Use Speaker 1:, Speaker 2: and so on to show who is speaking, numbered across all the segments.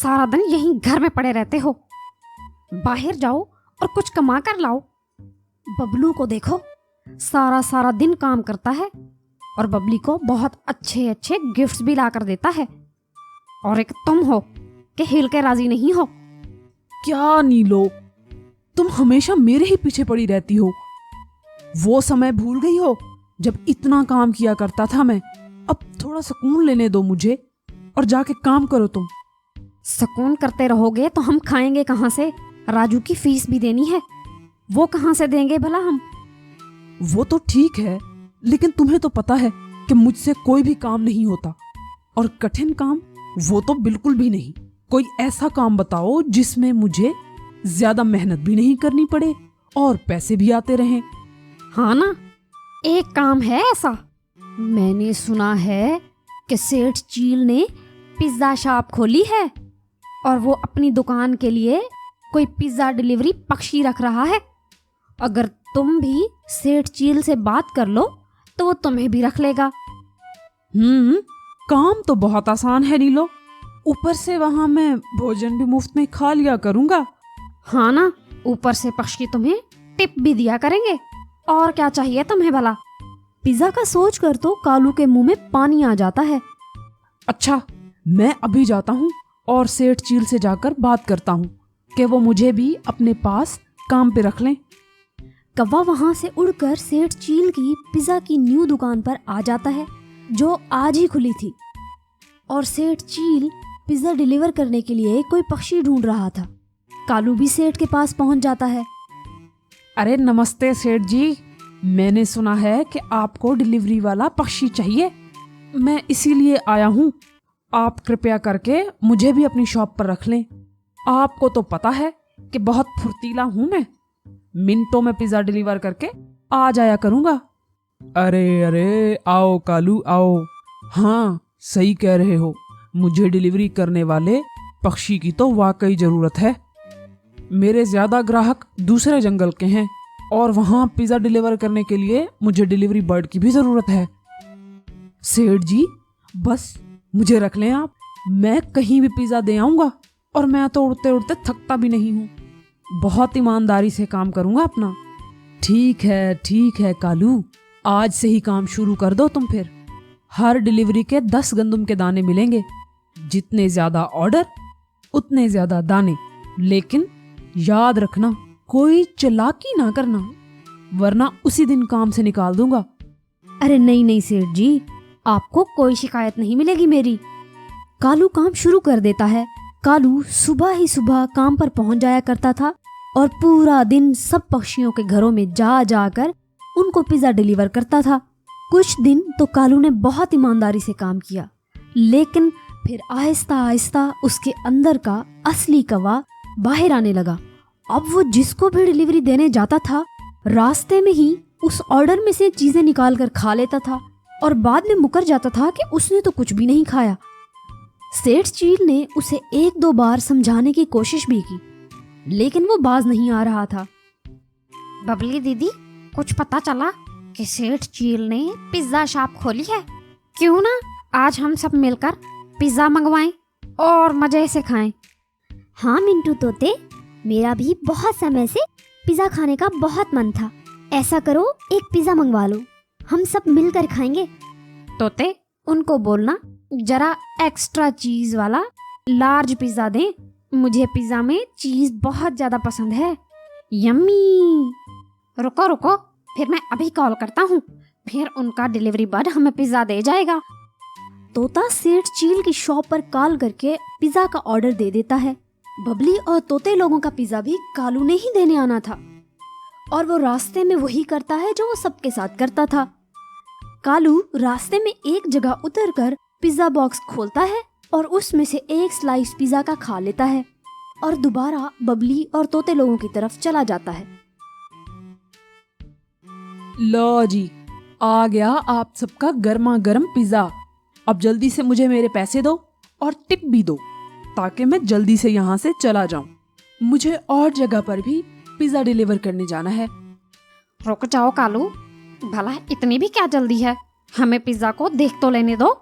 Speaker 1: सारा दिन यहीं घर में पड़े रहते हो। बाहर जाओ और कुछ कमा कर लाओ। बबलू को देखो, सारा सारा दिन काम करता है और बबली को बहुत अच्छे अच्छे गिफ्ट्स भी ला कर देता है। और एक तुम हो कि हिल के राजी नहीं हो।
Speaker 2: क्या नीलो, तुम हमेशा मेरे ही पीछे पड़ी रहती हो। वो समय भूल गई हो जब इतना काम किया करता था मैं। अब थोड़ा सुकून लेने दो मुझे और जाके काम करो तुम।
Speaker 1: सुकून करते रहोगे तो हम खाएंगे कहाँ से? राजू की फीस भी देनी है, वो कहाँ से देंगे भला हम?
Speaker 2: वो तो ठीक है, लेकिन तुम्हें तो पता है कि मुझसे कोई भी काम नहीं होता। और कठिन काम वो तो बिल्कुल भी नहीं। कोई ऐसा काम बताओ जिसमें मुझे ज्यादा मेहनत भी नहीं करनी पड़े और पैसे भी आते रहें।
Speaker 1: हाँ ना, एक काम है ऐसा। मैंने सुना है कि सेठ चील ने पिज्जा शॉप खोली है और वो अपनी दुकान के लिए कोई पिज्जा डिलीवरी पक्षी रख रहा है। अगर तुम भी सेठ चील से बात कर लो तो वो तुम्हें भी रख लेगा।
Speaker 2: काम तो बहुत आसान है नीलो। ऊपर से वहां मैं भोजन भी मुफ्त में खा लिया करूंगा।
Speaker 1: हाँ ना, ऊपर से पक्षी तुम्हें टिप भी दिया करेंगे। और क्या चाहिए तुम्हें भला? पिज्जा का सोच कर तो कालू के मुंह में पानी आ जाता है।
Speaker 2: अच्छा, मैं अभी जाता हूँ और सेठ चील से जाकर बात करता हूँ कि वो मुझे भी अपने पास काम पे रख लें।
Speaker 1: कौवा वहां से उड़कर सेठ चील की पिज्जा की न्यू दुकान पर आ जाता है, जो आज ही खुली थी। और सेठ चील पिज्जा डिलीवर करने के लिए कोई पक्षी ढूंढ रहा था। कालू भी सेठ के पास पहुंच जाता है।
Speaker 2: अरे नमस्ते सेठ जी, मैंने सुना है कि आपको डिलीवरी वाला पक्षी चाहिए। मैं इसीलिए आया हूँ। आप कृपया करके मुझे भी अपनी शॉप पर रख लें। आपको तो पता है कि बहुत फुर्तीला हूँ मैं। मिनटों में पिज्जा डिलीवर करके आ जाया करूँगा। अरे अरे, आओ कालू आओ। हाँ, सही कह रहे हो, मुझे डिलीवरी करने वाले पक्षी की तो वाकई जरूरत है। मेरे ज्यादा ग्राहक दूसरे जंगल के हैं और वहां पिज्जा डिलीवर करने के लिए मुझे डिलीवरी बर्ड की भी जरूरत है। सेठ जी, बस मुझे रख लें आप। मैं कहीं भी पिज्जा दे आऊंगा और मैं तो उड़ते उड़ते थकता भी नहीं हूँ। बहुत ईमानदारी से काम करूंगा अपना। ठीक है कालू, आज से ही काम शुरू कर दो तुम फिर। हर डिलीवरी के 10 गंदम के दाने मिलेंगे। जितने ज्यादा ऑर्डर उतने ज्यादा दाने। लेकिन याद रखना, कोई चालाकी ना करना, वरना उसी दिन काम से निकाल दूंगा।
Speaker 1: अरे नहीं नहीं सेठ जी, आपको कोई शिकायत नहीं मिलेगी मेरी। कालू काम शुरू कर देता है। कालू सुबह ही सुबह काम पर पहुंच जाया करता था और पूरा दिन सब पक्षियों के घरों में जा जाकर उनको पिज्जा डिलीवर करता था। कुछ दिन तो कालू ने बहुत ईमानदारी से काम किया, लेकिन फिर आहिस्ता आहिस्ता उसके अंदर का असली कौवा बाहर आने लगा। अब वो जिसको भी डिलीवरी देने जाता था, रास्ते में ही उस ऑर्डर में से चीजें निकाल कर खा लेता था और बाद में मुकर जाता था कि उसने तो कुछ भी नहीं खाया। सेठ चील ने उसे 1-2 बार समझाने की कोशिश भी की, लेकिन वो बाज नहीं आ रहा था। बबली दीदी, कुछ पता चला कि सेठ चील ने पिज्जा शॉप खोली है? क्यों ना आज हम सब मिलकर पिज्जा मंगवाएं और मजे से खाएं।
Speaker 3: हाँ मिंटू तोते, मेरा भी बहुत समय से पिज्जा खाने का बहुत मन था। ऐसा करो, एक पिज्जा मंगवा लो, हम सब मिलकर खाएंगे।
Speaker 1: तोते, उनको बोलना जरा एक्स्ट्रा चीज वाला लार्ज पिज्जा दें। मुझे पिज्जा में चीज बहुत ज्यादा पसंद है। यम्मी। रुको रुको, फिर मैं अभी कॉल करता हूँ, फिर उनका डिलीवरी बॉय हमें पिज्जा दे जाएगा।
Speaker 3: तोता सेठ चील की शॉप पर कॉल करके पिज्जा का ऑर्डर दे देता है।
Speaker 1: बबली और तोते लोगों का पिज्जा भी कालू ने ही देने आना था और वो रास्ते में वही करता है जो वो सबके साथ करता था। कालू रास्ते में एक जगह उतरकर पिज्जा बॉक्स खोलता है और उसमें से एक स्लाइस पिज्जा का खा लेता है और दोबारा बबली और तोते लोगों की तरफ चला जाता है।
Speaker 2: लो जी, आ गया आप सबका गर्मा गर्म पिज्जा। अब जल्दी से मुझे मेरे पैसे दो और टिप भी दो, ताकि मैं जल्दी से यहाँ से चला जाऊं। मुझे और जगह पर भी पिज्जा डिलीवर करने जाना है।
Speaker 1: रुक जाओ कालू, भला इतनी भी क्या जल्दी है? हमें पिज्जा को देख तो लेने दो।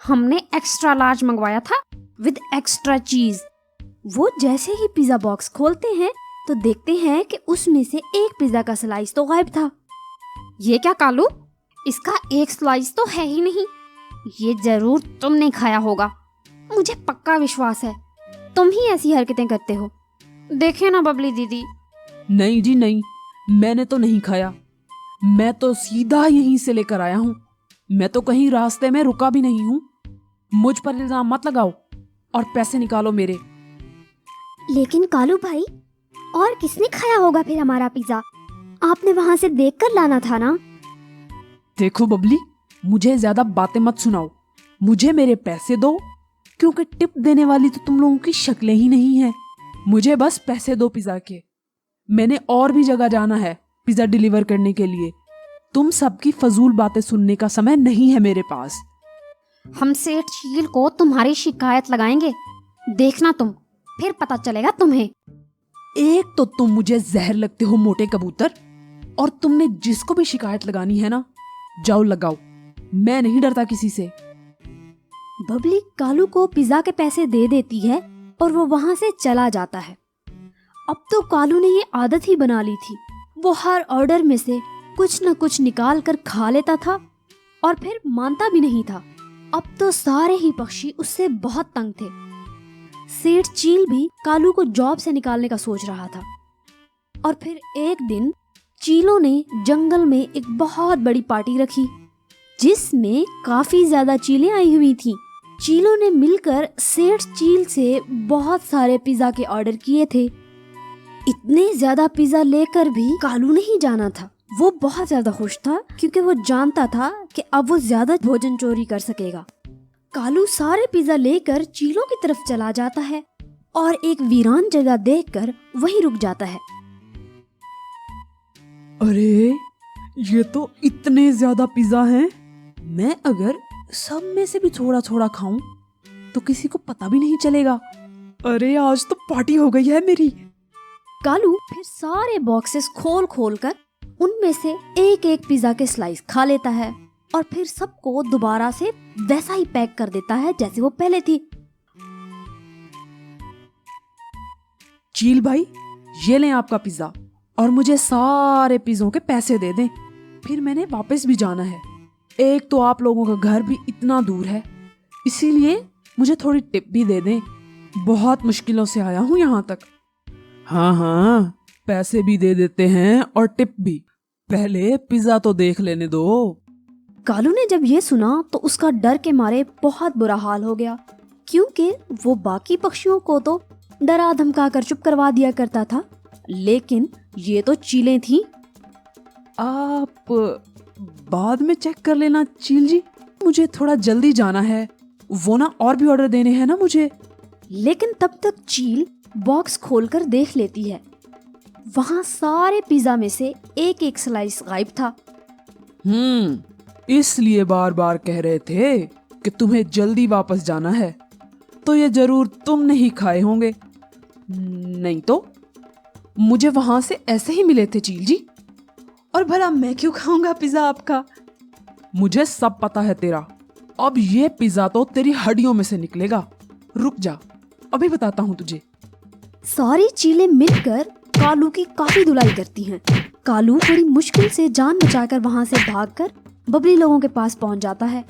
Speaker 1: हमने एक्स्ट्रा लार्ज मंगवाया था विद एक्स्ट्रा चीज। वो जैसे ही पिज्जा बॉक्स खोलते हैं तो देखते हैं कि उसमें से एक पिज्जा का स्लाइस तो गायब था। ये क्या कालू, इसका एक स्लाइस तो है ही नहीं। ये जरूर तुमने खाया होगा, मुझे पक्का विश्वास है। तुम ही ऐसी हरकतें करते हो। देखे ना बबली दीदी।
Speaker 2: नहीं जी नहीं, मैंने तो नहीं खाया। मैं तो सीधा यहीं से लेकर आया हूँ। मैं तो कहीं रास्ते में रुका भी नहीं हूँ। मुझ पर इल्जाम मत लगाओ और पैसे निकालो मेरे।
Speaker 3: लेकिन कालू भाई, और किसने खाया होगा फिर हमारा पिज्जा? आपने वहां से देखकर लाना था ना।
Speaker 2: देखो बबली, मुझे ज्यादा बातें मत सुनाओ। मुझे मेरे पैसे दो, क्योंकि टिप देने वाली तो तुम लोगों की शक्लें ही नहीं है। मुझे बस पैसे दो पिज्जा के। मैंने और भी जगह जाना है पिज्जा डिलीवर करने के लिए। तुम सबकी फजूल बातें सुनने का समय नहीं है मेरे पास।
Speaker 1: हम सेठ चील को तुम्हारी शिकायत लगाएंगे, देखना तुम, फिर पता चलेगा तुम्हें।
Speaker 2: एक तो तुम मुझे जहर लगते हो मोटे कबूतर, और तुमने जिसको भी शिकायत लगानी है ना, जाओ लगाओ। मैं नहीं डरता किसी से।
Speaker 1: बबली कालू को पिज्जा के पैसे दे देती है और वो वहां से चला जाता है। अब तो कालू ने ये आदत ही बना ली थी। वो हर ऑर्डर में से कुछ न कुछ निकाल कर खा लेता था और फिर मानता भी नहीं था। अब तो सारे ही पक्षी उससे बहुत तंग थे। सेठ चील भी कालू को जॉब से निकालने का सोच रहा था। और फिर एक दिन चीलों ने जंगल में एक बहुत बड़ी पार्टी रखी, जिसमें काफी ज्यादा चीलें आई हुई थीं। चीलों ने मिलकर सेठ चील से बहुत सारे पिज्जा के ऑर्डर किए थे। इतने ज्यादा पिज्जा लेकर भी कालू नहीं जाना था। वो बहुत ज्यादा खुश था क्योंकि वो जानता था कि अब वो ज्यादा भोजन चोरी कर सकेगा। कालू सारे पिज्जा लेकर चीलों की तरफ चला जाता है और एक वीरान जगह देखकर वहीं रुक जाता है।
Speaker 2: अरे, ये तो इतने ज्यादा पिज्जा हैं। मैं अगर सब में से भी थोड़ा थोड़ा खाऊं तो किसी को पता भी नहीं चलेगा। अरे, आज तो पार्टी हो गई है मेरी।
Speaker 1: कालू फिर सारे बॉक्सेस खोल खोल कर उनमें से एक एक पिज्जा के स्लाइस खा लेता है और फिर सबको दोबारा से वैसा ही पैक कर देता है जैसे वो पहले थी।
Speaker 2: चील भाई, ये लें आपका पिज्जा, और मुझे सारे पिज्जों के पैसे दे दें। फिर मैंने वापस भी जाना है। एक तो आप लोगों का घर भी इतना दूर है, इसीलिए मुझे थोड़ी टिप भी दे दें। बहुत मुश्किलों से आया हूँ यहाँ तक। हाँ हाँ, पैसे भी दे देते हैं और टिप भी। पहले पिज्जा तो देख लेने दो।
Speaker 1: कालू ने जब ये सुना तो उसका डर के मारे बहुत बुरा हाल हो गया, क्योंकि वो बाकी पक्षियों को तो डरा धमका कर चुप करवा दिया करता था, लेकिन ये तो चीलें थीं।
Speaker 2: आप बाद में चेक कर लेना चील जी, मुझे थोड़ा जल्दी जाना है। वो ना और भी ऑर्डर देने हैं ना मुझे।
Speaker 1: लेकिन तब तक चील बॉक्स खोलकर देख लेती है। वहाँ सारे पिज्जा में से एक एक स्लाइस गायब था।
Speaker 2: इसलिए बार बार कह रहे थे कि तुम्हें जल्दी वापस जाना है, तो ये जरूर तुमने ही खाए होंगे। नहीं तो मुझे वहां से ऐसे ही मिले थे चील जी। और भला मैं क्यों खाऊंगा पिज्जा आपका? मुझे सब पता है तेरा। अब ये पिज्जा तो तेरी हड्डियों में से निकलेगा। रुक जा, अभी बताता हूँ तुझे।
Speaker 1: सारी चीलें मिलकर कालू की काफी धुलाई करती हैं। कालू बड़ी मुश्किल से जान बचाकर वहां से भागकर बबली लोगों के पास पहुंच जाता है।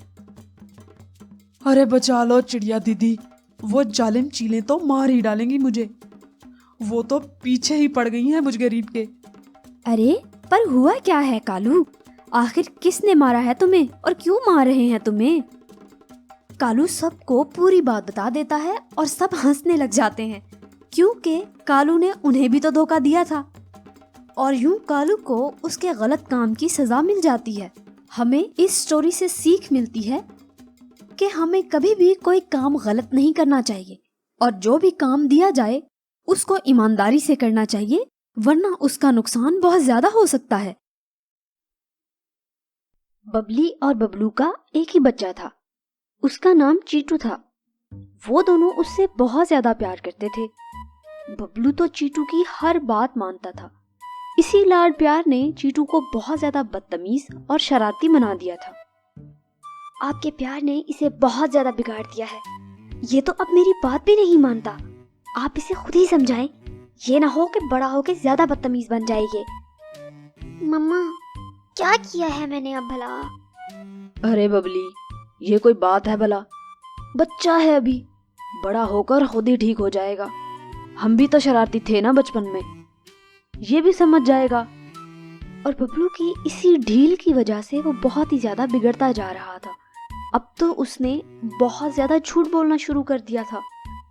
Speaker 2: अरे बचा लो चिड़िया दीदी, वो जालिम चीलें तो मार ही डालेंगी मुझे। वो तो पीछे ही पड़ गई हैं मुझ गरीब के।
Speaker 1: अरे पर हुआ क्या है कालू? आखिर किसने मारा है तुम्हें और क्यों मार रहे हैं तुम्हें? कालू सबको पूरी बात बता देता है और सब हंसने लग जाते हैं, क्योंकि कालू ने उन्हें भी तो धोखा दिया था। और यूं कालू को उसके गलत काम की सजा मिल जाती है। हमें इस स्टोरी से सीख मिलती है कि हमें कभी भी कोई काम गलत नहीं करना चाहिए, और जो भी काम दिया जाए उसको ईमानदारी से करना चाहिए, वरना उसका नुकसान बहुत ज्यादा हो सकता है। बबली और बबलू का एक ही बच्चा था, उसका नाम चीटू था। वो दोनों उससे बहुत ज्यादा प्यार करते थे। बबलू तो चीटू की हर बात मानता था। इसी लाड प्यार ने चीटू को बहुत ज्यादा बदतमीज और शरारती बना दिया था।
Speaker 3: आपके प्यार ने इसे बहुत ज्यादा बिगाड़ दिया है। ये तो अब मेरी बात भी नहीं मानता। आप इसे खुद ही समझाएं, ये ना हो कि बड़ा होके ज्यादा बदतमीज बन जाए ये। मम्मा, क्या किया है मैंने अब भला?
Speaker 1: अरे बबली, ये कोई बात है भला? बच्चा है अभी, बड़ा होकर खुद ही ठीक हो जाएगा। हम भी तो शरारती थे ना बचपन में, ये भी समझ जाएगा। और बबलू की इसी ढील की वजह से वो बहुत ही ज्यादा बिगड़ता जा रहा था। अब तो उसने बहुत ज्यादा झूठ बोलना शुरू कर दिया था।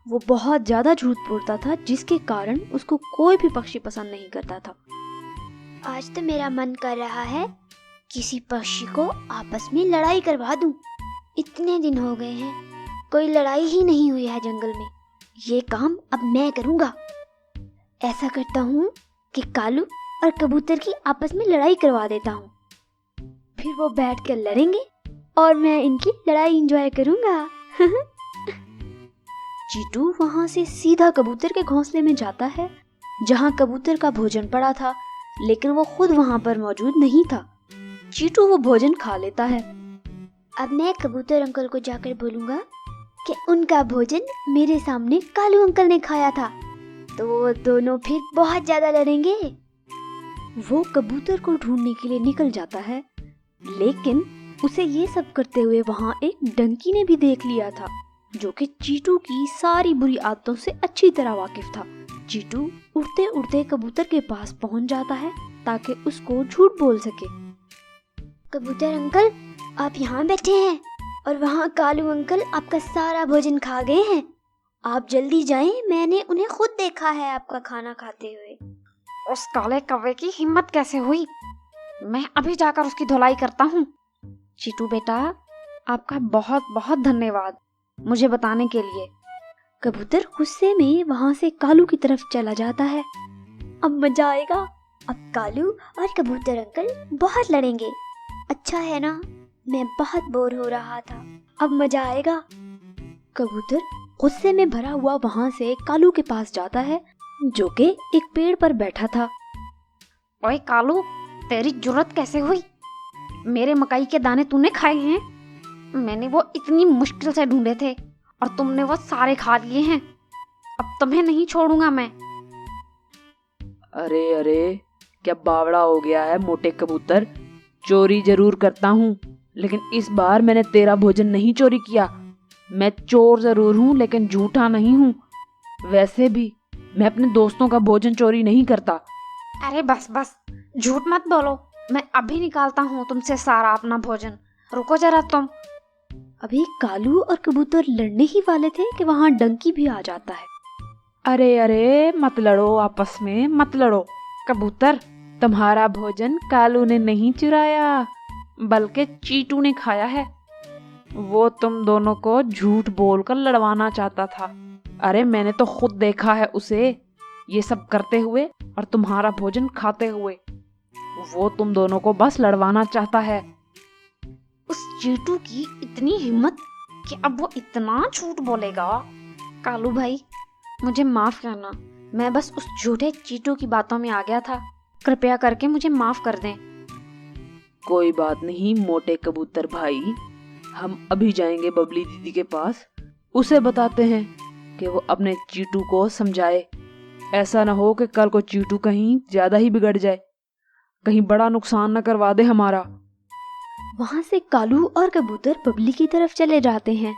Speaker 1: वो बहुत ज्यादा झूठ बोलता था, जिसके कारण उसको कोई भी पक्षी पसंद नहीं करता था।
Speaker 3: आज तो मेरा मन कर रहा है किसी पक्षी को आपस में लड़ाई करवा दूं। इतने दिन हो गए हैं, कोई लड़ाई ही नहीं हुई है जंगल में। ये काम अब मैं करूंगा। ऐसा करता हूँ कि कालू और कबूतर की आपस में लड़ाई करवा देता हूँ, फिर वो बैठ कर लड़ेंगे और मैं इनकी लड़ाई एंजॉय करूंगा।
Speaker 1: चीटू वहां से सीधा कबूतर के घोंसले में जाता है, जहां कबूतर का भोजन पड़ा था, लेकिन वो खुद वहां पर मौजूद नहीं था। चीटू वो भोजन खा लेता है।
Speaker 3: अब मैं कबूतर अंकल को जाकर बोलूंगा कि उनका भोजन मेरे सामने कालू अंकल ने खाया था, तो वो दोनों फिर बहुत ज्यादा लड़ेंगे।
Speaker 1: वो कबूतर को ढूंढने के लिए निकल जाता है, लेकिन उसे ये सब करते हुए वहां एक डंकी ने भी देख लिया था, जो कि चीटू की सारी बुरी आदतों से अच्छी तरह वाकिफ था। चीटू उड़ते उड़ते कबूतर के पास पहुंच जाता है ताकि उसको झूठ बोल सके।
Speaker 3: कबूतर अंकल, आप यहाँ बैठे हैं और वहाँ कालू अंकल आपका सारा भोजन खा गए हैं। आप जल्दी जाएं, मैंने उन्हें खुद देखा है आपका खाना खाते हुए।
Speaker 2: उस काले कौवे की हिम्मत कैसे हुई? मैं अभी जाकर उसकी धुलाई करता हूँ। चीटू बेटा, आपका बहुत बहुत धन्यवाद मुझे बताने के लिए।
Speaker 1: कबूतर गुस्से में वहां से कालू की तरफ चला जाता है।
Speaker 3: अब मजा आएगा। अब कालू और कबूतर अंकल बहुत लड़ेंगे। अच्छा है ना, मैं बहुत बोर हो रहा था, अब मजा आएगा।
Speaker 1: कबूतर गुस्से में भरा हुआ वहां से कालू के पास जाता है, जो कि एक पेड़ पर बैठा था।
Speaker 2: ओए कालू, तेरी जुर्रत कैसे हुई? मेरे मकई के दाने तूने खाए हैं? मैंने वो इतनी मुश्किल से ढूंढे थे और तुमने वो सारे खा लिए हैं। अब तुम्हें नहीं छोड़ूंगा मैं।
Speaker 4: अरे अरे, क्या बावड़ा हो गया है मोटे कबूतर? चोरी जरूर करता हूँ, लेकिन इस बार मैंने तेरा भोजन नहीं चोरी किया। मैं चोर जरूर हूँ, लेकिन झूठा नहीं हूँ। वैसे भी मैं अपने दोस्तों का भोजन चोरी नहीं करता।
Speaker 2: अरे बस बस, झूठ मत बोलो। मैं अभी निकालता हूँ तुमसे सारा अपना भोजन। रुको जरा तुम।
Speaker 1: अभी कालू और कबूतर लड़ने ही वाले थे कि वहां डंकी भी आ जाता है।
Speaker 2: अरे अरे, मत लड़ो आपस में, मत लड़ो। कबूतर, तुम्हारा भोजन कालू ने नहीं चुराया, बल्कि चीटू ने खाया है। वो तुम दोनों को झूठ बोलकर लड़वाना चाहता था। अरे मैंने तो खुद देखा है उसे ये सब करते हुए और तुम्हारा भोजन खाते हुए। वो तुम दोनों को बस लड़वाना चाहता है। उस चीटू की इतनी हिम्मत कि अब वो इतना झूठ बोलेगा। कालू भाई, मुझे माफ करना, मैं बस उस झूठे चीटू की बातों में आ गया था। कृपया करके मुझे माफ कर दें।
Speaker 4: कोई बात नहीं मोटे कबूतर भाई, हम अभी जाएंगे बबली दीदी के पास। उसे बताते हैं कि वो अपने चीटू को समझाए। ऐसा ना हो कि कल को चीटू कहीं ज्यादा ही बिगड़ जाए, कहीं बड़ा नुकसान न करवा दे हमारा।
Speaker 1: वहां से कालू और कबूतर बबली की तरफ चले जाते हैं।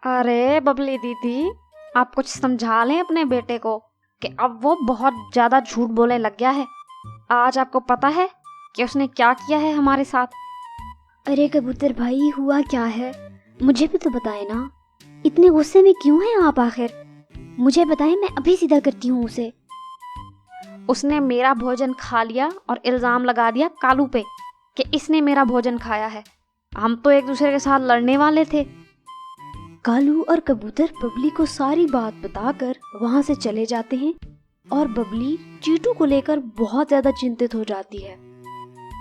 Speaker 2: अरे बबली दीदी, आप कुछ समझा लें अपने बेटे को कि अब वो बहुत ज्यादा झूठ बोलने लग गया है। आज आपको पता है कि उसने क्या किया है हमारे साथ।
Speaker 3: अरे कबूतर भाई, हुआ क्या है? मुझे भी तो बताए ना। इतने गुस्से में क्यों हैं आप आखिर? मुझे बताएं, मैं अभी सीधा करती हूँ उसे।
Speaker 2: उसने मेरा भोजन खा लिया और इल्जाम लगा दिया कालू पे कि इसने मेरा भोजन खाया है। हम तो एक दूसरे के साथ लड़ने वाले थे।
Speaker 1: कालू और कबूतर बबली को सारी बात बताकर वहां से चले जाते हैं और बबली चीटू को लेकर बहुत ज्यादा चिंतित हो जाती है।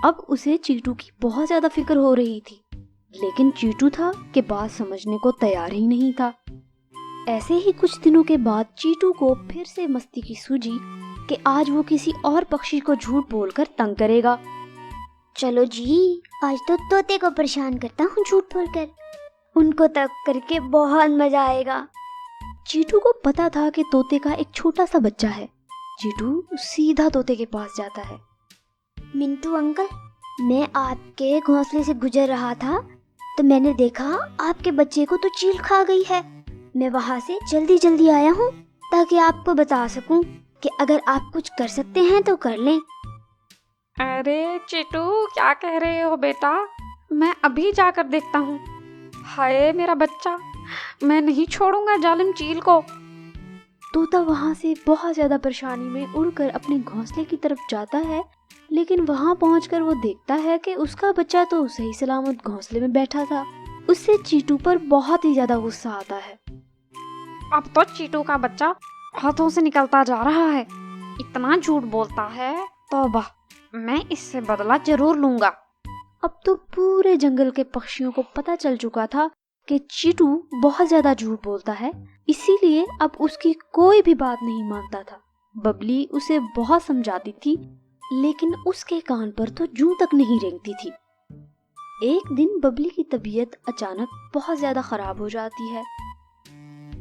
Speaker 1: अब उसे चीटू की बहुत ज्यादा फिक्र हो रही थी, लेकिन चीटू था कि बात समझने को तैयार ही नहीं था। ऐसे ही कुछ दिनों के बाद चीटू को फिर से मस्ती की सूझी कि आज वो किसी और पक्षी को झूठ बोलकर तंग करेगा।
Speaker 3: चलो जी, आज तो तोते को परेशान करता हूँ झूठ बोलकर। उनको तंग करके बहुत मजा आएगा। चीटू को पता था कि तोते का एक छोटा सा बच्चा है। चीटू सीधा तोते के पास जाता है। मिंटू अंकल, मैं आपके घोंसले से गुजर रहा था तो मैंने देखा आपके बच्चे को तो चील खा गई है। मैं वहाँ से जल्दी जल्दी आया हूँ ताकि आपको बता सकूं कि अगर आप कुछ कर सकते हैं तो कर लें।
Speaker 5: अरे चीटू, क्या कह रहे हो बेटा? मैं अभी जाकर देखता हूँ। हाय मेरा बच्चा, मैं नहीं छोड़ूंगा जालिम चील को।
Speaker 3: तोता वहाँ से बहुत ज्यादा परेशानी में उड़कर अपने घोंसले की तरफ जाता है, लेकिन वहाँ पहुंचकर वो देखता है कि उसका बच्चा तो सही सलामत घोंसले में बैठा था। उससे चीटू पर बहुत ही ज्यादा गुस्सा आता है।
Speaker 5: अब तो चीटू का बच्चा हाथों से निकलता जा रहा है। इतना झूठ बोलता है, तौबा, मैं इससे बदला जरूर लूंगा।
Speaker 3: अब तो पूरे जंगल के पक्षियों को पता चल चुका था कि चीटू बहुत ज्यादा झूठ बोलता है, इसीलिए अब उसकी कोई भी बात नहीं मानता था। बबली उसे बहुत समझाती थी, लेकिन उसके कान पर तो जूं तक नहीं रेंगती थी। एक दिन बबली की तबीयत अचानक बहुत ज्यादा खराब हो जाती है।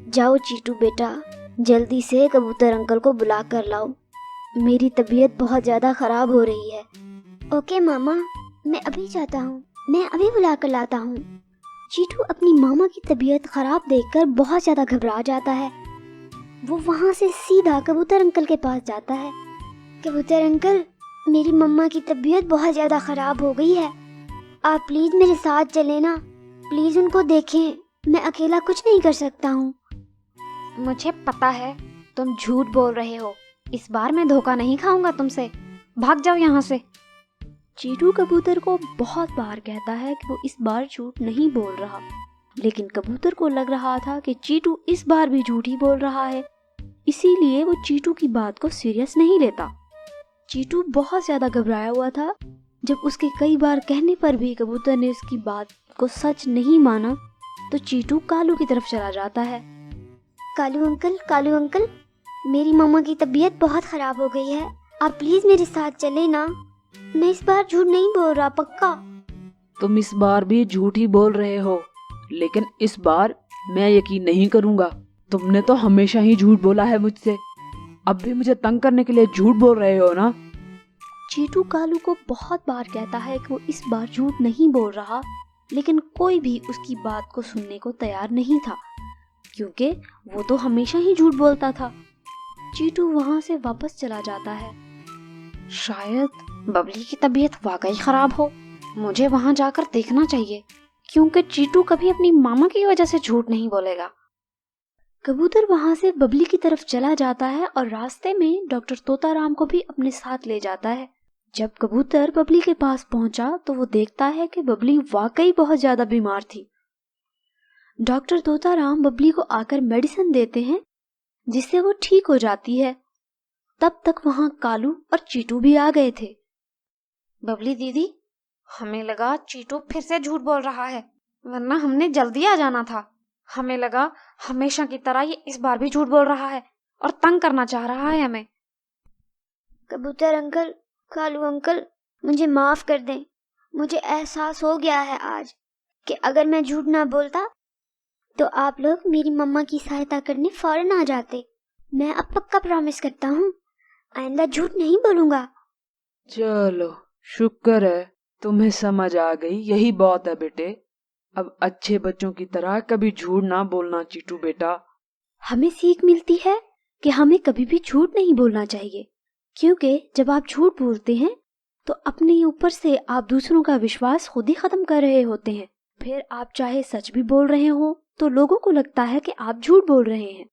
Speaker 3: जाओ चीटू बेटा, जल्दी से कबूतर अंकल को बुला कर लाओ। मेरी तबीयत बहुत ज्यादा खराब हो रही है। ओके मामा, मैं अभी जाता हूँ, मैं अभी बुला कर लाता हूँ। चीटू अपनी मामा की तबीयत खराब देखकर बहुत ज्यादा घबरा जाता है। वो वहाँ से सीधा कबूतर अंकल के पास जाता है। कबूतर अंकल, मेरी मम्मा की तबीयत बहुत ज्यादा खराब हो गई है। आप प्लीज मेरे साथ चले ना, प्लीज उनको देखें, मैं अकेला कुछ नहीं कर सकता हूँ।
Speaker 5: मुझे पता है तुम झूठ बोल रहे हो। इस बार मैं धोखा नहीं खाऊंगा तुमसे। भाग जाओ यहाँ से।
Speaker 3: चीटू कबूतर को बहुत बार कहता है कि वो इस बार झूठ नहीं बोल रहा, लेकिन कबूतर को लग रहा था कि चीटू इस बार भी झूठ ही बोल रहा है, इसीलिए वो चीटू की बात को सीरियस नहीं लेता। चीटू बहुत ज्यादा घबराया हुआ था। जब उसके कई बार कहने पर भी कबूतर ने उसकी बात को सच नहीं माना, तो चीटू कालू की तरफ चला जाता है। कालू अंकल, मेरी मम्मा की तबीयत बहुत खराब हो गई है, आप प्लीज मेरे साथ चले ना। मैं इस बार झूठ नहीं बोल रहा, पक्का।
Speaker 4: तुम इस बार भी झूठ ही बोल रहे हो, लेकिन इस बार मैं यकीन नहीं करूंगा। तुमने तो हमेशा ही झूठ बोला है मुझसे, अब भी मुझे तंग करने के लिए झूठ बोल रहे हो ना।
Speaker 3: चीटू कालू को बहुत बार कहता है कि वो इस बार झूठ नहीं बोल रहा, लेकिन कोई भी उसकी बात को सुनने को तैयार नहीं था, क्योंकि वो तो हमेशा ही झूठ बोलता था। चीटू वहाँ से वापस चला जाता है।
Speaker 5: शायद बबली की तबीयत वाकई खराब हो। मुझे वहाँ जाकर देखना चाहिए, क्योंकि चीटू कभी अपनी मामा की वजह से झूठ नहीं बोलेगा।
Speaker 3: कबूतर वहाँ से बबली की तरफ चला जाता है और रास्ते में डॉक्टर तोताराम को भी अपने साथ ले जाता है। जब कबूतर बबली के पास पहुंचा तो वो देखता है कि बबली वाकई बहुत ज्यादा बीमार थी। डॉक्टर तोताराम बबली को आकर मेडिसिन देते हैं, जिससे वो ठीक हो जाती है। तब तक वहाँ कालू और चीटू भी आ गए थे।
Speaker 5: बबली दीदी, हमें लगा चीटू फिर से झूठ बोल रहा है, वरना हमने जल्दी आ जाना था। हमें लगा हमेशा की तरह ये इस बार भी झूठ बोल रहा है और तंग करना चाह रहा है हमें।
Speaker 3: कबूतर अंकल, कालू अंकल, मुझे माफ कर दें। मुझे एहसास हो गया है आज कि अगर मैं झूठ ना बोलता तो आप लोग मेरी मम्मा की सहायता करने फौरन आ जाते। मैं अब पक्का प्रॉमिस करता हूँ, आइंदा झूठ नहीं बोलूंगा।
Speaker 4: चलो, शुक्र है तुम्हें समझ आ गई, यही बहुत है बेटे। अब अच्छे बच्चों की तरह कभी झूठ ना बोलना चीटू बेटा।
Speaker 3: हमें सीख मिलती है कि हमें कभी भी झूठ नहीं बोलना चाहिए, क्योंकि जब आप झूठ बोलते हैं तो अपने ऊपर से आप दूसरों का विश्वास खुद ही खत्म कर रहे होते हैं। फिर आप चाहे सच भी बोल रहे हो तो लोगों को लगता है कि आप झूठ बोल रहे हैं।